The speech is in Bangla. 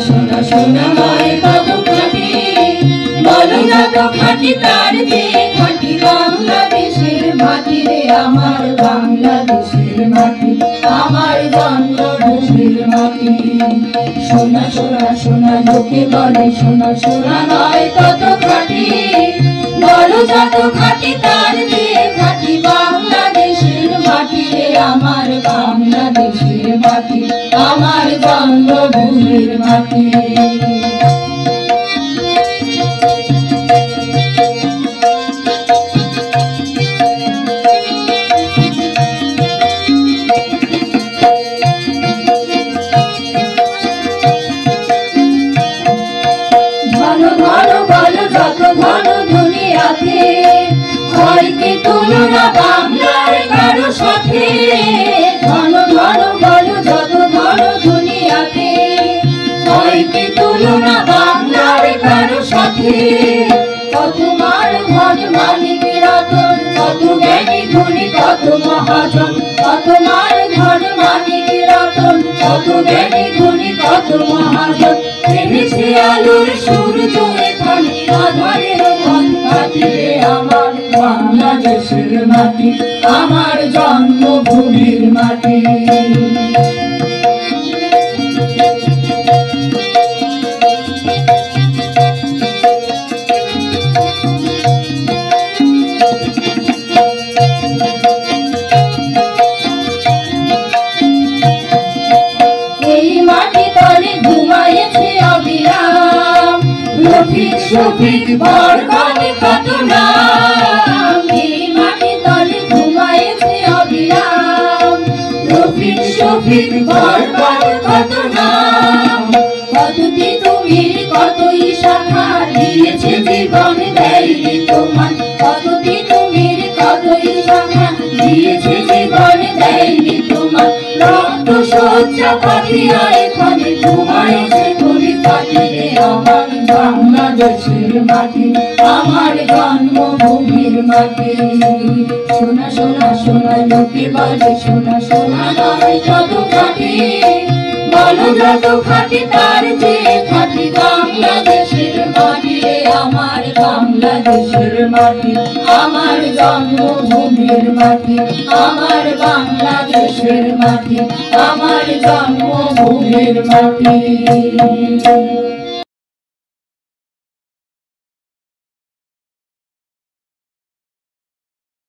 সোনা সোনা হয় কত খাঁটি, বলো যত খাঁটি তার চেয়ে খাঁটি বাংলাদেশের মাটি রে আমার বাংলাদেশের মাটি, আমার জন্মভূমির মাটি। সোনা সোনা সোনা লোকে বলে সোনা সোনা নয় তত খাঁটি, বলো যত খাঁটি তার চেয়ে খাঁটি বাংলাদেশের মাটি রে আমার বাংলাদেশের মাটি, আমার জন্মভূমির মাটি। ঘন ঘন বলো যত ঘন দুনিয়াতে, হয় কি তুলনা বাংলার কারো সাথে। ঘন ঘন বলো যত ঘন দুনিয়াতে, হয় কি তুলনা বাংলার কারো সাথে। কত মার ঘন মানিক রতন, কত জ্ঞানী গুণী কত মহাজন, কত মার ঘন মানিক রতন, কত জ্ঞানী গুণী কত মহাজন। ভেবেছে আলোর সূর্য এখানে আধারের মাটি রে আমার বাংলাদেশের মাটি, আমার জন্মভূমির মাটি। এই মাটি তলে ঘুমায়েছে অবিরাম রফিক শফিক বরকত কত নাম। এই মাটি তলে ঘুমায়েছে অবিরাম রফিক শফিক বরকত কত নাম। কত তিতুমির কতই শাখা দিয়েছে জীবন দেয়নি তোমার, কত তিতুমির কতই শাখা দিয়েছে জীবন দেয়নি তোমার। রক্ত শয্যা পাতিয়া এখানে ঘুমায়েছে পরিপাটি রে আমার বাংলাদেশের মাটি, আমার জন্মভূমির মাটি। সোনা সোনা সোনা লোকে বলে সোনা সোনা নয় যত খাঁটি, বলো যত খাঁটি তার চেয়ে খাঁটি বাংলাদেশের মাটি রে আমার বাংলাদেশের মাটি, আমার জন্মভূমির মাটি, আমার বাংলাদেশের মাটি, আমার জন্মভূমির মাটি।